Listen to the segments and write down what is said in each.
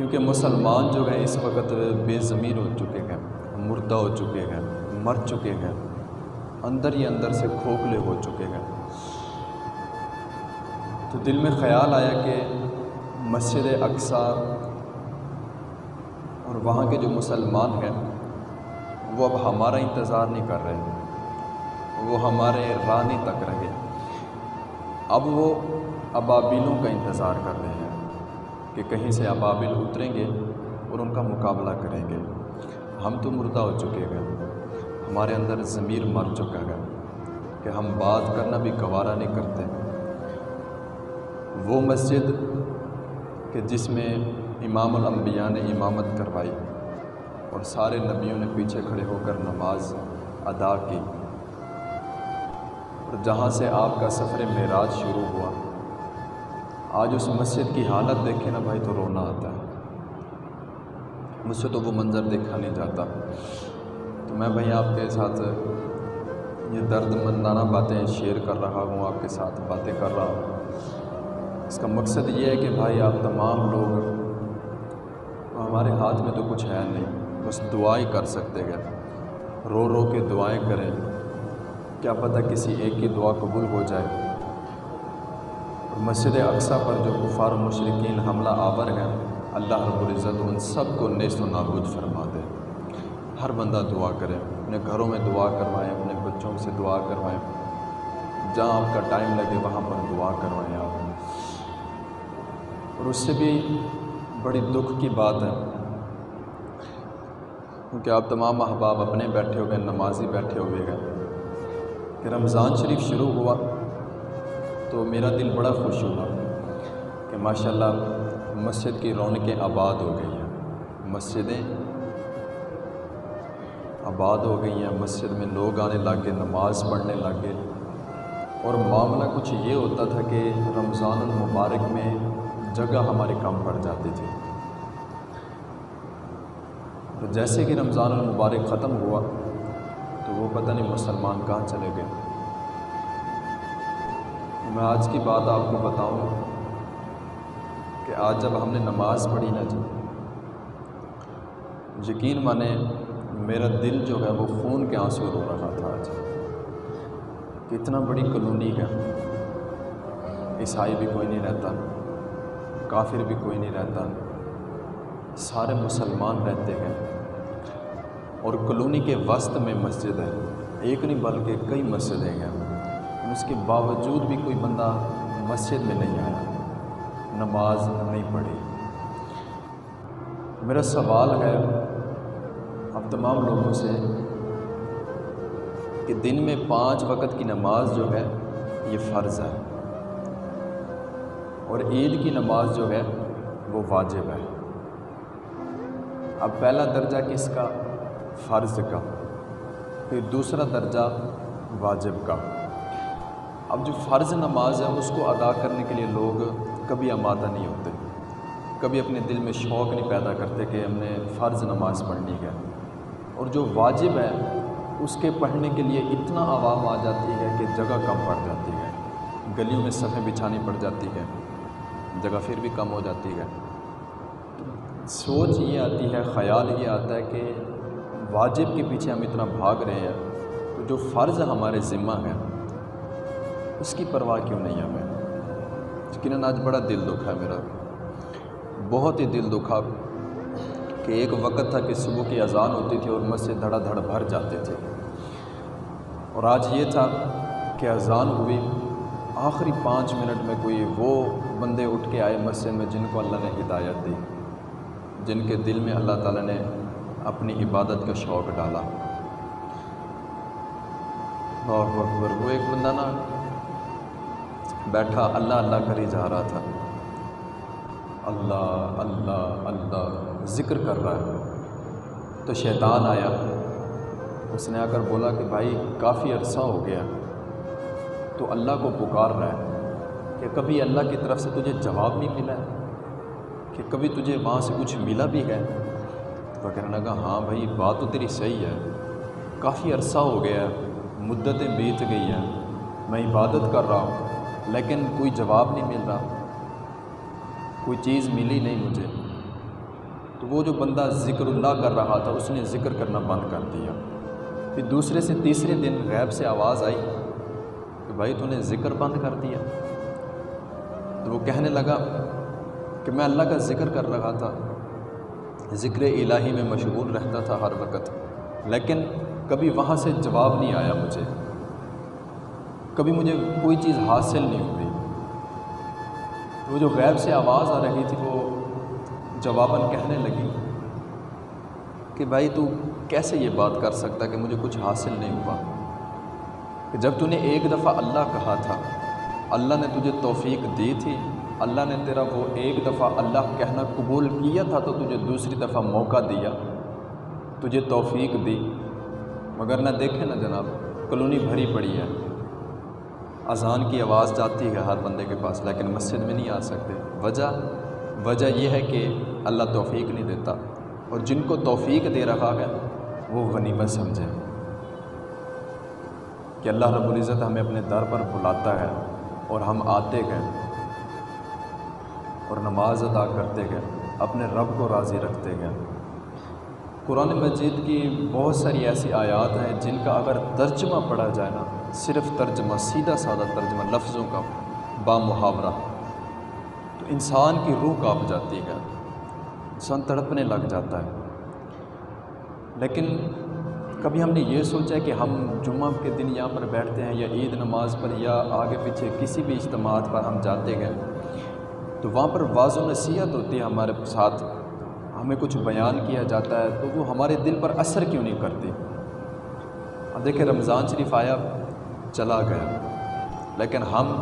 کیونکہ مسلمان جو ہیں اس وقت بے ضمیر ہو چکے ہیں، مردہ ہو چکے ہیں، مر چکے ہیں، اندر ہی اندر سے کھوکھلے ہو چکے ہیں۔ تو دل میں خیال آیا کہ مسجد اقصیٰ اور وہاں کے جو مسلمان ہیں وہ اب ہمارا انتظار نہیں کر رہے، وہ ہمارے رانی تک رہے، اب وہ ابابیلوں کا انتظار کر رہے ہیں کہ کہیں سے ابابیل اتریں گے اور ان کا مقابلہ کریں گے۔ ہم تو مردہ ہو چکے ہیں، ہمارے اندر ضمیر مر چکا ہے کہ ہم بات کرنا بھی گوارا نہیں کرتے۔ وہ مسجد کہ جس میں امام الانبیاء نے امامت کروائی اور سارے نبیوں نے پیچھے کھڑے ہو کر نماز ادا کی، اور جہاں سے آپ کا سفر معراج شروع ہوا، آج اس مسجد کی حالت دیکھے نا بھائی تو رونا آتا ہے۔ مجھ سے تو وہ منظر دیکھا نہیں جاتا۔ تو میں بھائی آپ کے ساتھ یہ درد مندانہ باتیں شیئر کر رہا ہوں، آپ کے ساتھ باتیں کر رہا ہوں۔ اس کا مقصد یہ ہے کہ بھائی آپ تمام لوگ، ہمارے ہاتھ میں تو کچھ ہے نہیں، بس دعائیں کر سکتے ہیں، رو رو کے دعائیں کریں، کیا پتہ کسی ایک کی دعا قبول ہو جائے۔ اور مسجد اقصیٰ پر جو کفار و مشرکین حملہ آور ہیں، اللہ رب العزت ان سب کو نیست و نابود فرما دے۔ ہر بندہ دعا کرے، اپنے گھروں میں دعا کروائیں، اپنے بچوں سے دعا کروائیں، جہاں آپ کا ٹائم لگے وہاں پر دعا کروائیں آپ۔ اور اس سے بھی بڑی دکھ کی بات ہے کیونکہ آپ تمام احباب اپنے بیٹھے ہوئے، نمازی بیٹھے ہوئے ہیں، کہ رمضان شریف شروع ہوا تو میرا دل بڑا خوش ہوا کہ ماشاءاللہ مسجد کی رونقیں آباد ہو گئی ہیں، مسجدیں آباد ہو گئی ہیں، مسجد میں لوگ آنے لگ گئے، نماز پڑھنے لگ گئے۔ اور معاملہ کچھ یہ ہوتا تھا کہ رمضان المبارک میں جگہ ہماری کم پڑ جاتی تھی، تو جیسے کہ رمضان المبارک ختم ہوا تو وہ پتہ نہیں مسلمان کہاں چلے گئے۔ میں آج کی بات آپ کو بتاؤں کہ آج جب ہم نے نماز پڑھی نا جی، یقین مانے میرا دل جو ہے وہ خون کے آنسو رو رہا تھا آج، کہ اتنا بڑی کالونی ہے، عیسائی بھی کوئی نہیں رہتا، کافر بھی کوئی نہیں رہتا، سارے مسلمان رہتے ہیں، اور کالونی کے وسط میں مسجد ہے، ایک نہیں بلکہ کئی مسجدیں ہیں، اس کے باوجود بھی کوئی بندہ مسجد میں نہیں آیا، نماز نہیں پڑھی۔ میرا سوال ہے اب تمام لوگوں سے کہ دن میں 5 وقت کی نماز جو ہے یہ فرض ہے، اور عید کی نماز جو ہے وہ واجب ہے۔ اب پہلا درجہ کس کا؟ فرض کا، پھر دوسرا درجہ واجب کا۔ اب جو فرض نماز ہے اس کو ادا کرنے کے لیے لوگ کبھی آمادہ نہیں ہوتے، کبھی اپنے دل میں شوق نہیں پیدا کرتے کہ ہم نے فرض نماز پڑھنی ہے، اور جو واجب ہے اس کے پڑھنے کے لیے اتنا عوام آ جاتی ہے کہ جگہ کم پڑ جاتی ہے، گلیوں میں صفیں بچھانی پڑ جاتی ہے، جگہ پھر بھی کم ہو جاتی ہے۔ سوچ یہ آتی ہے، خیال یہ آتا ہے کہ واجب کے پیچھے ہم اتنا بھاگ رہے ہیں تو جو فرض ہمارے ذمہ ہے اس کی پرواہ کیوں نہیں ہمیں۔ یقیناً آج بڑا دل دکھا ہے میرا، بہت ہی دل دکھا کہ ایک وقت تھا کہ صبح کی اذان ہوتی تھی اور مسجد دھڑا دھڑ بھر جاتے تھے، اور آج یہ تھا کہ اذان ہوئی، آخری 5 منٹ میں کوئی وہ بندے اٹھ کے آئے مسجد میں جن کو اللہ نے ہدایت دی، جن کے دل میں اللہ تعالیٰ نے اپنی عبادت کا شوق ڈالا۔ اللہ اکبر۔ وہ ایک بندہ نا بیٹھا اللہ اللہ کر ہی جا رہا تھا، اللہ اللہ اللہ ذکر کر رہا ہے، تو شیطان آیا، اس نے آ کر بولا کہ بھائی کافی عرصہ ہو گیا تو اللہ کو پکار رہا ہے، کہ کبھی اللہ کی طرف سے تجھے جواب نہیں ملا ہے، کہ کبھی تجھے وہاں سے کچھ ملا بھی ہے؟ تو کہنے لگا ہاں بھائی بات تو تیری صحیح ہے، کافی عرصہ ہو گیا، مدتیں بیت گئی ہیں، میں عبادت کر رہا ہوں لیکن کوئی جواب نہیں مل رہا، کوئی چیز ملی نہیں مجھے۔ تو وہ جو بندہ ذکر اللہ کر رہا تھا اس نے ذکر کرنا بند کر دیا۔ پھر دوسرے سے تیسرے دن غیب سے آواز آئی کہ بھائی تو نے ذکر بند کر دیا۔ تو وہ کہنے لگا کہ میں اللہ کا ذکر کر رہا تھا، ذکر الہی میں مشغول رہتا تھا ہر وقت، لیکن کبھی وہاں سے جواب نہیں آیا مجھے، کبھی مجھے کوئی چیز حاصل نہیں ہوئی۔ وہ جو غیب سے آواز آ رہی تھی وہ جواباً کہنے لگی کہ بھائی تو کیسے یہ بات کر سکتا کہ مجھے کچھ حاصل نہیں ہوا، کہ جب تو نے ایک دفعہ اللہ کہا تھا، اللہ نے تجھے توفیق دی تھی، اللہ نے تیرا وہ ایک دفعہ اللہ کہنا قبول کیا تھا تو تجھے دوسری دفعہ موقع دیا، تجھے توفیق دی، مگر نہ دیکھے نا جناب کالونی بھری پڑی ہے، اذان کی آواز جاتی ہے ہر بندے کے پاس لیکن مسجد میں نہیں آ سکتے۔ وجہ یہ ہے کہ اللہ توفیق نہیں دیتا، اور جن کو توفیق دے رہا ہے وہ غنیمت سمجھے کہ اللہ رب العزت ہمیں اپنے در پر بلاتا ہے اور ہم آتے گئے اور نماز ادا کرتے گئے، اپنے رب کو راضی رکھتے گئے۔ قرآن مجید کی بہت ساری ایسی آیات ہیں جن کا اگر ترجمہ پڑھا جائے نا، صرف ترجمہ، سیدھا سادہ ترجمہ لفظوں کا با محاورہ، تو انسان کی روح کانپ جاتی ہے، انسان تڑپنے لگ جاتا ہے۔ لیکن کبھی ہم نے یہ سوچا کہ ہم جمعہ کے دن یہاں پر بیٹھتے ہیں یا عید نماز پر یا آگے پیچھے کسی بھی اجتماعات پر ہم جاتے گئے تو وہاں پر واعظ و نصیحت ہوتی ہے ہمارے ساتھ، ہمیں کچھ بیان کیا جاتا ہے تو وہ ہمارے دل پر اثر کیوں نہیں کرتی؟ اب دیکھیں رمضان شریف آیا چلا گیا، لیکن ہم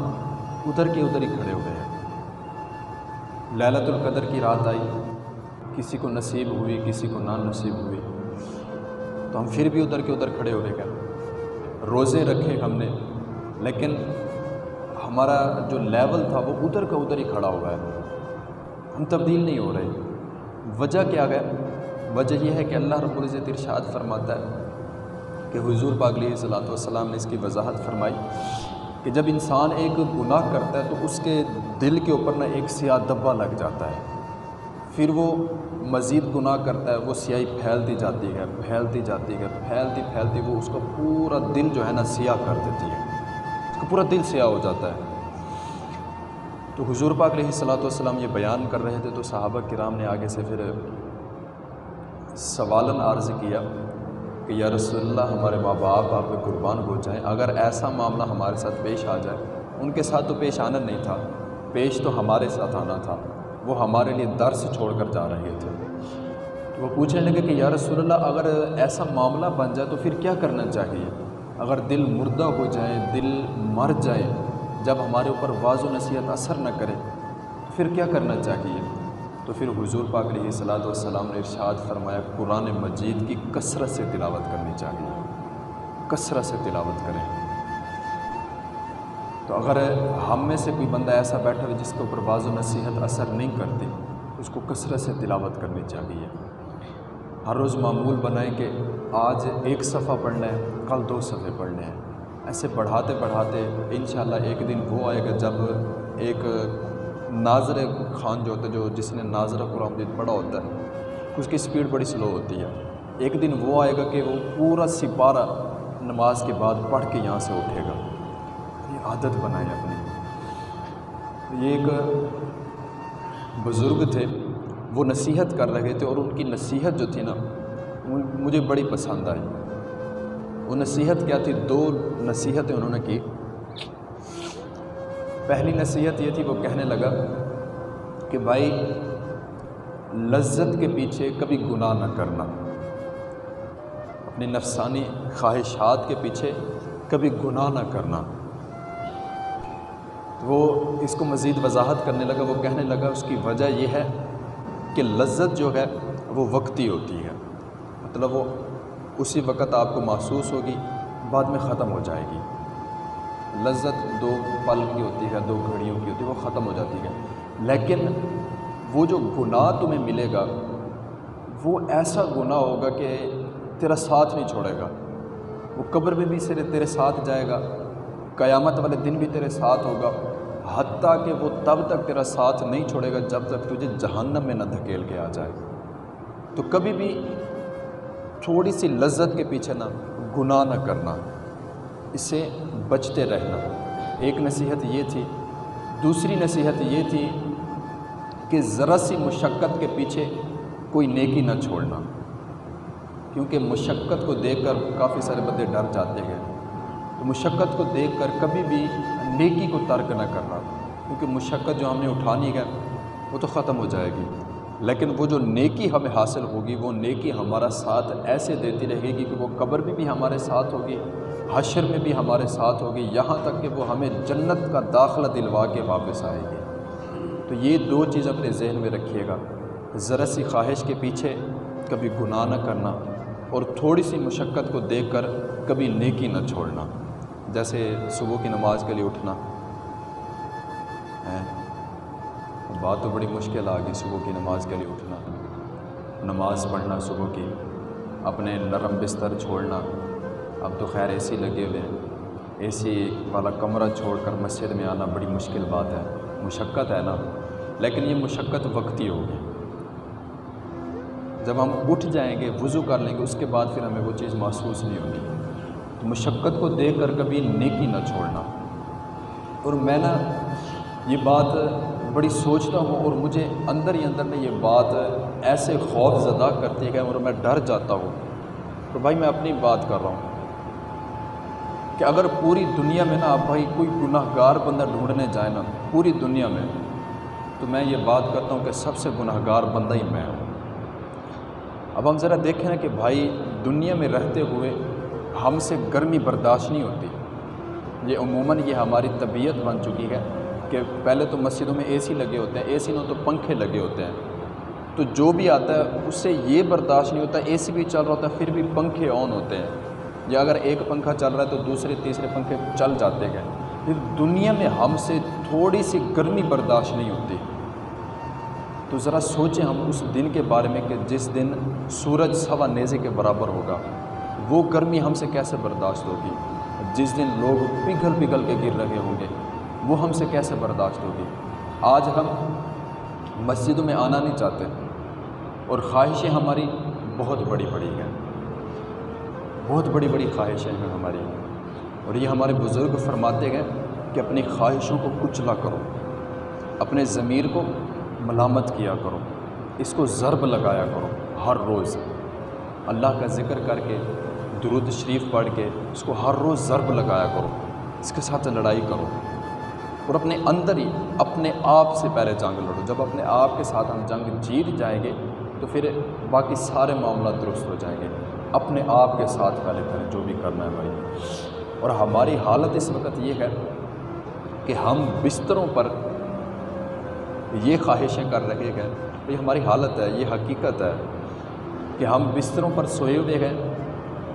ادھر کے ادھر ہی کھڑے ہوئے ہیں۔ لیلۃ القدر کی رات آئی، کسی کو نصیب ہوئی کسی کو نہ نصیب ہوئی، تو ہم پھر بھی ادھر کے ادھر کھڑے ہوئے گئے۔ روزے رکھے ہم نے، لیکن ہمارا جو لیول تھا وہ ادھر کا ادھر ہی کھڑا ہوا ہے، ہم تبدیل نہیں ہو رہے۔ وجہ کیا ہے؟ وجہ یہ ہے کہ اللہ رب العزت ارشاد فرماتا ہے کہ حضور پاک علیہ الصلوۃ والسلام نے اس کی وضاحت فرمائی کہ جب انسان ایک گناہ کرتا ہے تو اس کے دل کے اوپر نہ ایک سیاہ دبا لگ جاتا ہے، پھر وہ مزید گناہ کرتا ہے، وہ سیاہی پھیلتی جاتی ہے، پھیلتی جاتی ہے، پھیلتی پھیلتی وہ اس کا پورا دل جو ہے نا سیاہ کر دیتی ہے، اس کا پورا دل سیاہ ہو جاتا ہے۔ تو حضور پاک علیہ الصلوۃ والسلام یہ بیان کر رہے تھے تو صحابہ کرام نے آگے سے پھر سوالن عرض کیا کہ یا رسول اللہ ہمارے ماں باپ آپ پہ قربان ہو جائیں، اگر ایسا معاملہ ہمارے ساتھ پیش آ جائے، ان کے ساتھ تو پیش آنا نہیں تھا، پیش تو ہمارے ساتھ آنا تھا، وہ ہمارے لیے درس چھوڑ کر جا رہے تھے۔ تو وہ پوچھنے لگے کہ یا رسول اللہ اگر ایسا معاملہ بن جائے تو پھر کیا کرنا چاہیے؟ اگر دل مردہ ہو جائے، دل مر جائے، جب ہمارے اوپر واعظ و نصیحت اثر نہ کرے تو پھر کیا کرنا چاہیے؟ تو پھر حضور پاک علیہ الصلوۃ والسلام نے ارشاد فرمایا قرآن مجید کی کثرت سے تلاوت کرنی چاہیے، کثرت سے تلاوت کریں۔ تو اگر ہم میں سے کوئی بندہ ایسا بیٹھا ہے جس کے اوپر واعظ و نصیحت اثر نہیں کرتی، اس کو کثرت سے تلاوت کرنی چاہیے۔ ہر روز معمول بنائیں کہ آج ایک صفحہ پڑھنا ہے، کل 2 صفحے پڑھنے ہیں، ایسے بڑھاتے بڑھاتے انشاءاللہ ایک دن وہ آئے گا جب ایک ناظر خان جو ہوتا ہے، جس نے ناظر قرآن مجید پڑھا ہوتا ہے، اس کی سپیڈ بڑی سلو ہوتی ہے، ایک دن وہ آئے گا کہ وہ پورا سپارہ نماز کے بعد پڑھ کے یہاں سے اٹھے گا۔ یہ عادت بنائیں اپنی۔ یہ ایک بزرگ تھے، وہ نصیحت کر رہے تھے اور ان کی نصیحت جو تھی نا مجھے بڑی پسند آئی۔ وہ نصیحت کیا تھی؟ 2 نصیحتیں انہوں نے کی۔ پہلی نصیحت یہ تھی، وہ کہنے لگا کہ بھائی لذت کے پیچھے کبھی گناہ نہ کرنا، اپنی نفسانی خواہشات کے پیچھے کبھی گناہ نہ کرنا۔ وہ اس کو مزید وضاحت کرنے لگا، وہ کہنے لگا اس کی وجہ یہ ہے کہ لذت جو ہے وہ وقتی ہوتی ہے، مطلب وہ اسی وقت آپ کو محسوس ہوگی، بعد میں ختم ہو جائے گی۔ لذت 2 پل کی ہوتی ہے، 2 گھڑیوں کی ہوتی ہے، وہ ختم ہو جاتی ہے۔ لیکن وہ جو گناہ تمہیں ملے گا وہ ایسا گناہ ہوگا کہ تیرا ساتھ نہیں چھوڑے گا، وہ قبر میں بھی تیرے ساتھ جائے گا، قیامت والے دن بھی تیرے ساتھ ہوگا، حتیٰ کہ وہ تب تک تیرا ساتھ نہیں چھوڑے گا جب تک تجھے جہنم میں نہ دھکیل کے آ جائے۔ تو کبھی بھی تھوڑی سی لذت کے پیچھے نہ گناہ نہ کرنا، اس سے بچتے رہنا، ایک نصیحت یہ تھی۔ دوسری نصیحت یہ تھی کہ ذرا سی مشقت کے پیچھے کوئی نیکی نہ چھوڑنا، کیونکہ مشقت کو دیکھ کر کافی سارے بندے ڈر جاتے ہیں، تو مشقت کو دیکھ کر کبھی بھی نیکی کو ترک نہ کرنا، کیونکہ مشقت جو ہم نے اٹھانی ہے وہ تو ختم ہو جائے گی، لیکن وہ جو نیکی ہمیں حاصل ہوگی وہ نیکی ہمارا ساتھ ایسے دیتی رہے گی کہ وہ قبر میں بھی ہمارے ساتھ ہوگی، حشر میں بھی ہمارے ساتھ ہوگی، یہاں تک کہ وہ ہمیں جنت کا داخلہ دلوا کے واپس آئے گی۔ تو یہ دو چیز اپنے ذہن میں رکھیے گا، ذرا سی خواہش کے پیچھے کبھی گناہ نہ کرنا، اور تھوڑی سی مشقت کو دیکھ کر کبھی نیکی نہ چھوڑنا۔ جیسے صبح کی نماز کے لیے اٹھنا ہے، بات تو بڑی مشکل آ گئی، صبح کی نماز کے لیے اٹھنا، نماز پڑھنا صبح کی، اپنے نرم بستر چھوڑنا۔ اب تو خیر اے سی لگے ہوئے ہیں، اے سی والا کمرہ چھوڑ کر مسجد میں آنا بڑی مشکل بات ہے، مشقت ہے نا، لیکن یہ مشقت وقتی ہوگی۔ جب ہم اٹھ جائیں گے، وضو کر لیں گے، اس کے بعد پھر ہمیں وہ چیز محسوس نہیں ہوگی۔ تو مشقت کو دیکھ کر کبھی نیکی نہ چھوڑنا۔ اور میں نا یہ بات بڑی سوچتا ہوں، اور مجھے اندر ہی اندر میں یہ بات ایسے خوف زدہ کرتی ہے اور میں ڈر جاتا ہوں۔ تو بھائی میں اپنی بات کر رہا ہوں کہ اگر پوری دنیا میں نا آپ بھائی کوئی گناہ گار بندہ ڈھونڈنے جائے نا پوری دنیا میں، تو میں یہ بات کرتا ہوں کہ سب سے گناہ گار بندہ ہی میں ہوں۔ اب ہم ذرا دیکھیں نا کہ بھائی دنیا میں رہتے ہوئے ہم سے گرمی برداشت نہیں ہوتی، یہ عموماً یہ ہماری طبیعت بن چکی ہے کہ پہلے تو مسجدوں میں اے سی لگے ہوتے ہیں، اے سی نہ تو پنکھے لگے ہوتے ہیں، تو جو بھی آتا ہے اس سے یہ برداشت نہیں ہوتا، اے سی بھی چل رہا ہوتا ہے پھر بھی پنکھے آن ہوتے ہیں، یا اگر ایک پنکھا چل رہا ہے تو دوسرے تیسرے پنکھے چل جاتے ہیں۔ پھر دنیا میں ہم سے تھوڑی سی گرمی برداشت نہیں ہوتی، تو ذرا سوچیں ہم اس دن کے بارے میں کہ جس دن سورج سوا نیزے کے برابر ہوگا، وہ گرمی ہم سے کیسے برداشت ہوگی؟ جس دن لوگ پگھل پگھل کے گر رہے ہوں گے، وہ ہم سے کیسے برداشت ہوگی؟ آج ہم مسجدوں میں آنا نہیں چاہتے، اور خواہشیں ہماری بہت بڑی بڑی ہیں، بہت بڑی بڑی خواہشیں ہیں ہماری، اور یہ ہمارے بزرگ فرماتے ہیں کہ اپنی خواہشوں کو کچلا کرو، اپنے ضمیر کو ملامت کیا کرو، اس کو ضرب لگایا کرو، ہر روز اللہ کا ذکر کر کے، درود شریف پڑھ کے اس کو ہر روز ضرب لگایا کرو، اس کے ساتھ لڑائی کرو، اور اپنے اندر ہی اپنے آپ سے پہلے جنگ لڑو۔ جب اپنے آپ کے ساتھ ہم جنگ جیت جائیں گے تو پھر باقی سارے معاملات درست ہو جائیں گے۔ اپنے آپ کے ساتھ پہلے کریں جو بھی کرنا ہے بھائی۔ اور ہماری حالت اس وقت یہ ہے کہ ہم بستروں پر یہ خواہشیں کر رہے ہیں، یہ ہماری حالت ہے، یہ حقیقت ہے کہ ہم بستروں پر سوئے ہوئے ہیں،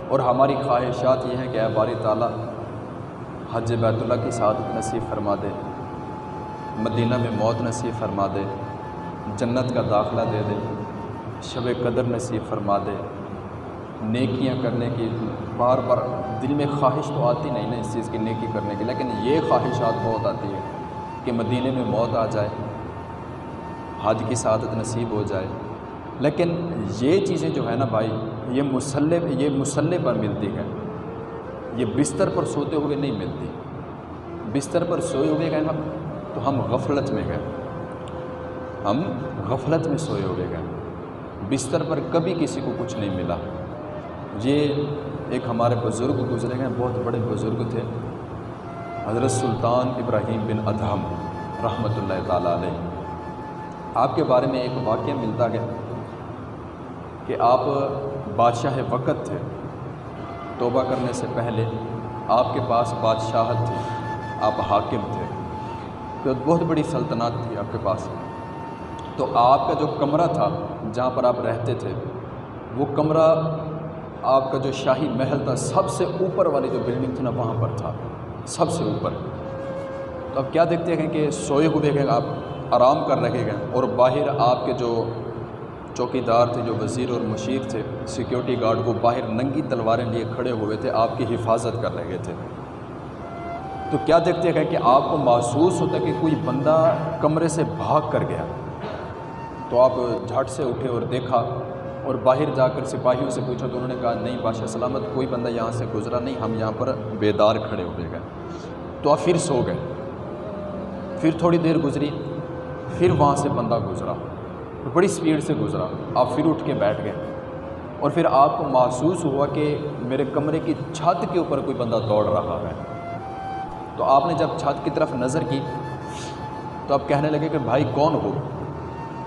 اور ہماری خواہشات یہ ہیں کہ اے باری تعالیٰ حج بیت اللہ کی سعادت نصیب فرما دے، مدینہ میں موت نصیب فرما دے، جنت کا داخلہ دے دے، شب قدر نصیب فرما دے، نیکیاں کرنے کی بار بار دل میں خواہش تو آتی نہیں نا اس چیز کی نیکی کرنے کی، لیکن یہ خواہشات بہت آتی ہے کہ مدینے میں موت آ جائے، حج کی سعادت نصیب ہو جائے، لیکن یہ چیزیں جو ہے نا بھائی یہ مسلح پر ملتی ہے، یہ بستر پر سوتے ہوئے نہیں ملتی۔ بستر پر سوئے ہوئے گئے ہم تو ہم غفلت میں گئے، ہم غفلت میں سوئے ہوئے گئے، بستر پر کبھی کسی کو کچھ نہیں ملا۔ یہ ایک ہمارے بزرگ گزرے ہیں، بہت بڑے بزرگ تھے، حضرت سلطان ابراہیم بن ادہم رحمۃ اللہ تعالیٰ علیہ۔ آپ کے بارے میں ایک واقعہ ملتا ہے کہ آپ بادشاہ وقت تھے، توبہ کرنے سے پہلے آپ کے پاس بادشاہت تھی، آپ حاکم تھے، تو بہت بڑی سلطنت تھی آپ کے پاس۔ تو آپ کا جو کمرہ تھا جہاں پر آپ رہتے تھے، وہ کمرہ آپ کا جو شاہی محل تھا سب سے اوپر والی جو بلڈنگ تھی نا وہاں پر تھا، سب سے اوپر۔ تو اب کیا دیکھتے ہیں کہ سوئے ہوئے ہیں آپ، آرام کر رہے ہیں، اور باہر آپ کے جو چوکیدار تھے، جو وزیر اور مشیر تھے، سیکیورٹی گارڈ، وہ باہر ننگی تلواریں لیے کھڑے ہوئے تھے، آپ کی حفاظت کر رہے تھے۔ تو کیا دیکھتے ہیں کہ آپ کو محسوس ہوتا ہے کہ کوئی بندہ کمرے سے بھاگ کر گیا، تو آپ جھٹ سے اٹھے اور دیکھا اور باہر جا کر سپاہیوں سے پوچھا تو انہوں نے کہا نہیں بادشاہ سلامت کوئی بندہ یہاں سے گزرا نہیں، ہم یہاں پر بیدار کھڑے ہوئے گئے۔ تو آپ پھر سو گئے۔ پھر تھوڑی دیر گزری، پھر وہاں سے بندہ گزرا، بڑی سپیڈ سے گزرا، آپ پھر اٹھ کے بیٹھ گئے، اور پھر آپ کو محسوس ہوا کہ میرے کمرے کی چھت کے اوپر کوئی بندہ دوڑ رہا ہے۔ تو آپ نے جب چھت کی طرف نظر کی تو آپ کہنے لگے کہ بھائی کون ہو؟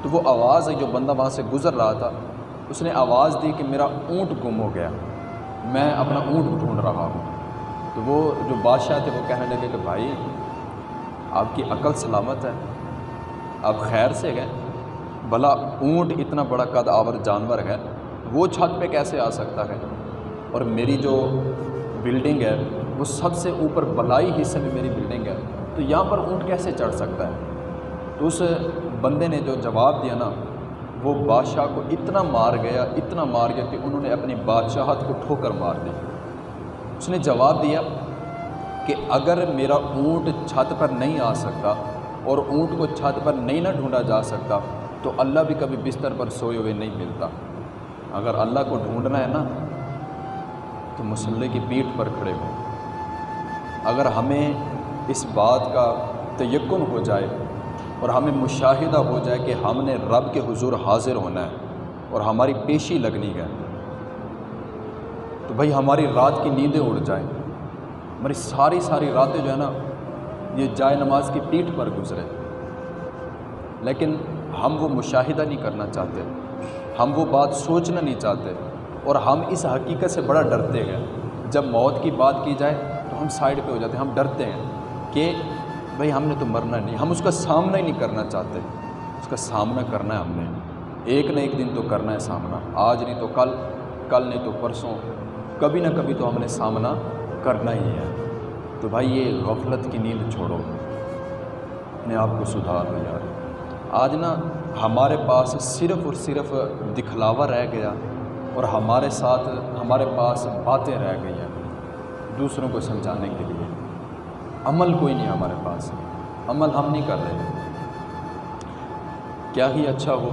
تو وہ آواز ہے جو بندہ وہاں سے گزر رہا تھا، اس نے آواز دی کہ میرا اونٹ گم ہو گیا، میں اپنا اونٹ ڈھونڈ رہا ہوں۔ تو وہ جو بادشاہ تھے وہ کہنے لگے کہ بھائی آپ کی عقل سلامت ہے، آپ خیر سے گئے؟ بھلا اونٹ اتنا بڑا قد آور جانور ہے، وہ چھت پہ کیسے آ سکتا ہے؟ اور میری جو بلڈنگ ہے وہ سب سے اوپر بلائی حصے میں میری بلڈنگ ہے، تو یہاں پر اونٹ کیسے چڑھ سکتا ہے؟ تو اس بندے نے جو جواب دیا نا، وہ بادشاہ کو اتنا مار گیا کہ انہوں نے اپنی بادشاہت کو ٹھوکر مار دی۔ اس نے جواب دیا کہ اگر میرا اونٹ چھت پر نہیں آ سکتا اور اونٹ کو چھت پر نہیں نہ ڈھونڈا جا سکتا تو اللہ بھی کبھی بستر پر سوئے ہوئے نہیں ملتا۔ اگر اللہ کو ڈھونڈنا ہے نا تو مسلح کی پیٹھ پر کھڑے ہو۔ اگر ہمیں اس بات کا تیقن ہو جائے اور ہمیں مشاہدہ ہو جائے کہ ہم نے رب کے حضور حاضر ہونا ہے اور ہماری پیشی لگنی ہے، تو بھائی ہماری رات کی نیندیں اڑ جائیں، ہماری ساری راتیں جو ہے نا یہ جائے نماز کی پیٹھ پر گزرے، لیکن ہم وہ مشاہدہ نہیں کرنا چاہتے، ہم وہ بات سوچنا نہیں چاہتے، اور ہم اس حقیقت سے بڑا ڈرتے ہیں۔ جب موت کی بات کی جائے تو ہم سائڈ پہ ہو جاتے ہیں، ہم ڈرتے ہیں کہ بھئی ہم نے تو مرنا نہیں، ہم اس کا سامنا ہی نہیں کرنا چاہتے۔ اس کا سامنا کرنا ہے، ہم نے ایک نہ ایک دن تو کرنا ہے سامنا، آج نہیں تو کل، کل نہیں تو پرسوں، کبھی نہ کبھی تو ہم نے سامنا کرنا ہی ہے۔ تو بھائی یہ غفلت کی نیند چھوڑو، اپنے آپ کو سدھارو یار۔ آج نا ہمارے پاس صرف اور صرف دکھلاوا رہ گیا، اور ہمارے پاس باتیں رہ گئی ہیں دوسروں کو سمجھانے کے لیے، عمل کوئی نہیں ہمارے پاس، عمل ہم نہیں کر رہے۔ کیا ہی اچھا ہو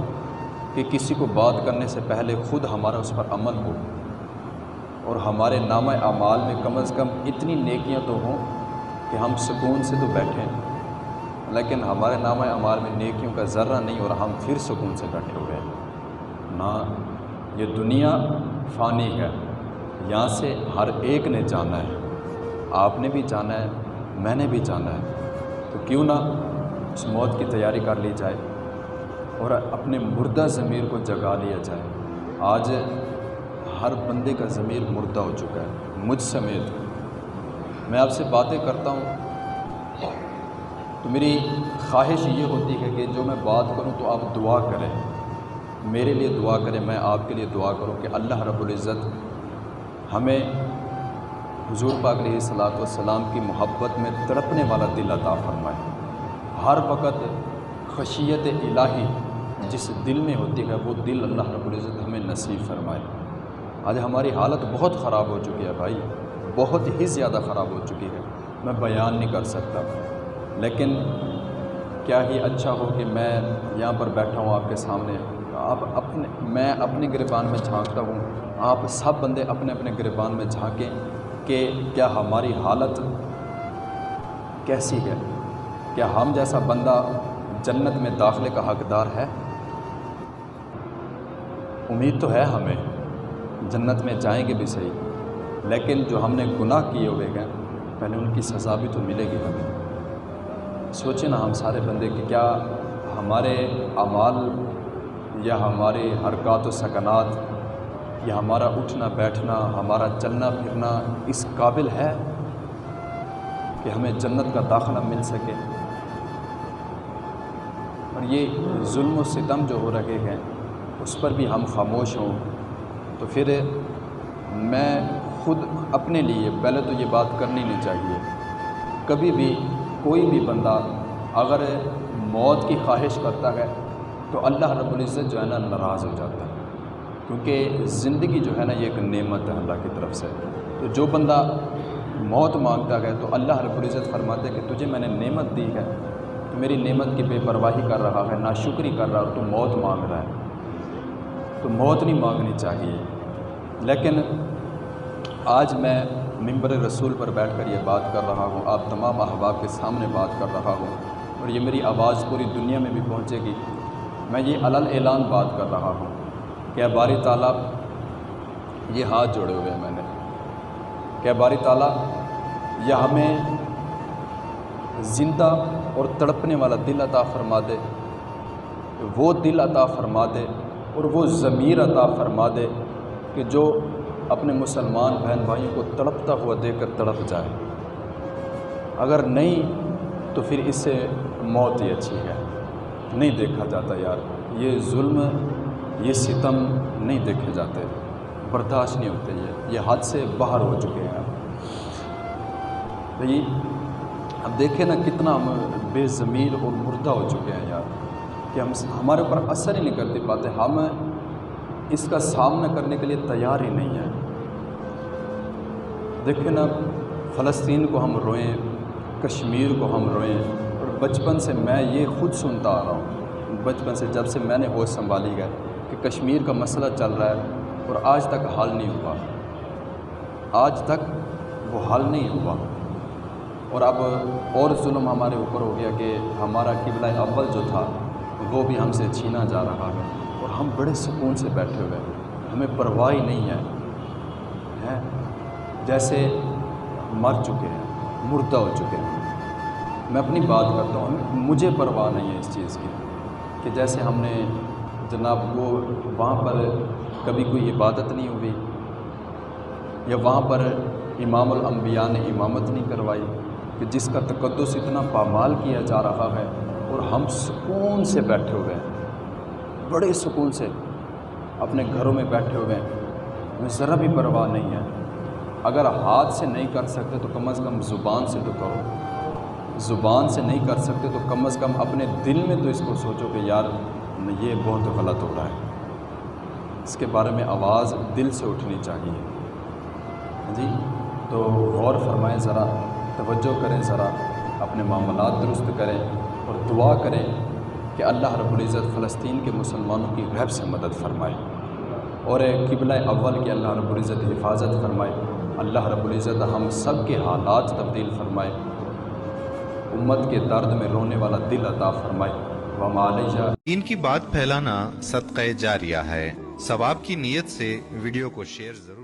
کہ کسی کو بات کرنے سے پہلے خود ہمارا اس پر عمل ہو، اور ہمارے نامہ اعمال میں کم از کم اتنی نیکیاں تو ہوں کہ ہم سکون سے تو بیٹھیں، لیکن ہمارے نامہ اعمال میں نیکیوں کا ذرہ نہیں اور ہم پھر سکون سے بیٹھے ہوئے ہیں۔ نہ، یہ دنیا فانی ہے، یہاں سے ہر ایک نے جانا ہے، آپ نے بھی جانا ہے، میں نے بھی جانا ہے، تو کیوں نہ اس موت کی تیاری کر لی جائے اور اپنے مردہ ضمیر کو جگا لیا جائے۔ آج ہر بندے کا ضمیر مردہ ہو چکا ہے، مجھ سمیت۔ میں آپ سے باتیں کرتا ہوں تو میری خواہش یہ ہوتی ہے کہ جو میں بات کروں تو آپ دعا کریں، میرے لیے دعا کریں، میں آپ کے لیے دعا کروں کہ اللہ رب العزت ہمیں حضور پاک علیہ الصلوۃ والسلام کی محبت میں تڑپنے والا دل عطا فرمائے، ہر وقت خشیت الہی جس دل میں ہوتی ہے وہ دل اللہ رب العزت ہمیں نصیب فرمائے۔ آج ہماری حالت بہت خراب ہو چکی ہے بھائی، بہت ہی زیادہ خراب ہو چکی ہے، میں بیان نہیں کر سکتا، لیکن کیا ہی اچھا ہو کہ میں یہاں پر بیٹھا ہوں آپ کے سامنے، میں اپنے گریبان میں جھانکتا ہوں، آپ سب بندے اپنے اپنے گریبان میں جھانکیں کہ کیا ہماری حالت کیسی ہے، کیا ہم جیسا بندہ جنت میں داخلے کا حقدار ہے؟ امید تو ہے ہمیں، جنت میں جائیں گے بھی صحیح، لیکن جو ہم نے گناہ کیے ہوئے ہیں پہلے ان کی سزا بھی تو ملے گی ہمیں۔ سوچیں نا ہم سارے بندے کہ کیا ہمارے اعمال یا ہمارے حرکات و سکنات یا ہمارا اٹھنا بیٹھنا، ہمارا چلنا پھرنا اس قابل ہے کہ ہمیں جنت کا داخلہ مل سکے؟ اور یہ ظلم و ستم جو ہو رہے ہیں اس پر بھی ہم خاموش ہوں، تو پھر میں خود اپنے لیے پہلے تو یہ بات کرنی نہیں چاہیے۔ کبھی بھی کوئی بھی بندہ اگر موت کی خواہش کرتا ہے تو اللہ رب العزت جو ہے نا ناراض ہو جاتا ہے، کیونکہ زندگی جو ہے نا یہ ایک نعمت ہے اللہ کی طرف سے۔ تو جو بندہ موت مانگتا ہے تو اللہ رب العزت فرماتے ہیں کہ تجھے میں نے نعمت دی ہے، تو میری نعمت کی بے پرواہی کر رہا ہے، ناشکری کر رہا ہے، تو موت مانگ رہا ہے۔ تو موت نہیں مانگنی چاہیے. لیکن آج میں منبر رسول پر بیٹھ کر یہ بات کر رہا ہوں، آپ تمام احباب کے سامنے بات کر رہا ہوں، اور یہ میری آواز پوری دنیا میں بھی پہنچے گی. میں یہ علل اعلان بات کر رہا ہوں کہ اے باری تعالیٰ، یہ ہاتھ جوڑے ہوئے ہیں میں نے کہ اے باری تعالیٰ، یہ ہمیں زندہ اور تڑپنے والا دل عطا فرما دے، وہ دل عطا فرما دے اور وہ ضمیر عطا فرما دے کہ جو اپنے مسلمان بہن بھائیوں کو تڑپتا ہوا دیکھ کر تڑپ جائے. اگر نہیں تو پھر اس سے موت ہی اچھی ہے. نہیں دیکھا جاتا یار، یہ ظلم، یہ ستم نہیں دیکھے جاتے، برداشت نہیں ہوتے. یہ حد سے باہر ہو چکے ہیں. بھئی اب دیکھیں نا کتنا ہم بے ضمیر اور مردہ ہو چکے ہیں یار، کہ ہمارے اوپر اثر ہی نہیں کرتی باتیں. ہم اس کا سامنا کرنے کے لیے تیار ہی نہیں ہیں. دیکھیں نا، فلسطین کو ہم روئیں، کشمیر کو ہم روئیں، اور بچپن سے میں یہ خود سنتا آ رہا ہوں، بچپن سے جب سے میں نے ہوش سنبھالی ہے کہ کشمیر کا مسئلہ چل رہا ہے اور آج تک حل نہیں ہوا، آج تک وہ حل نہیں ہوا. اور اب اور ظلم ہمارے اوپر ہو گیا کہ ہمارا قبلہ اول جو تھا وہ بھی ہم سے چھینا جا رہا ہے، اور ہم بڑے سکون سے بیٹھے ہوئے ہیں. ہمیں پرواہ ہی نہیں ہے، جیسے مر چکے ہیں، مردہ ہو چکے ہیں. میں اپنی بات کرتا ہوں، مجھے پرواہ نہیں ہے اس چیز کی کہ جیسے ہم نے جناب وہ وہاں پر کبھی کوئی عبادت نہیں ہوئی، یا وہاں پر امام الانبیاء نے امامت نہیں کروائی، کہ جس کا تقدس اتنا پامال کیا جا رہا ہے، اور ہم سکون سے بیٹھے ہوئے ہیں، بڑے سکون سے اپنے گھروں میں بیٹھے ہوئے ہیں. ہمیں ذرا بھی پرواہ نہیں ہے. اگر ہاتھ سے نہیں کر سکتے تو کم از کم زبان سے تو کرو. زبان سے نہیں کر سکتے تو کم از کم اپنے دل میں تو اس کو سوچو کہ یار یہ بہت غلط ہو رہا ہے. اس کے بارے میں آواز دل سے اٹھنی چاہیے. جی تو غور فرمائیں، ذرا توجہ کریں، ذرا اپنے معاملات درست کریں اور دعا کریں کہ اللہ رب العزت فلسطین کے مسلمانوں کی غیب سے مدد فرمائے، اور قبلہ اول کی اللہ رب العزت حفاظت فرمائے. اللہ رب العزت ہم سب کے حالات تبدیل فرمائے، امت کے درد میں رونے والا دل عطا فرمائے. وما علیہ. ان کی بات پھیلانا صدقہ جاریہ ہے. ثواب کی نیت سے ویڈیو کو شیئر ضرور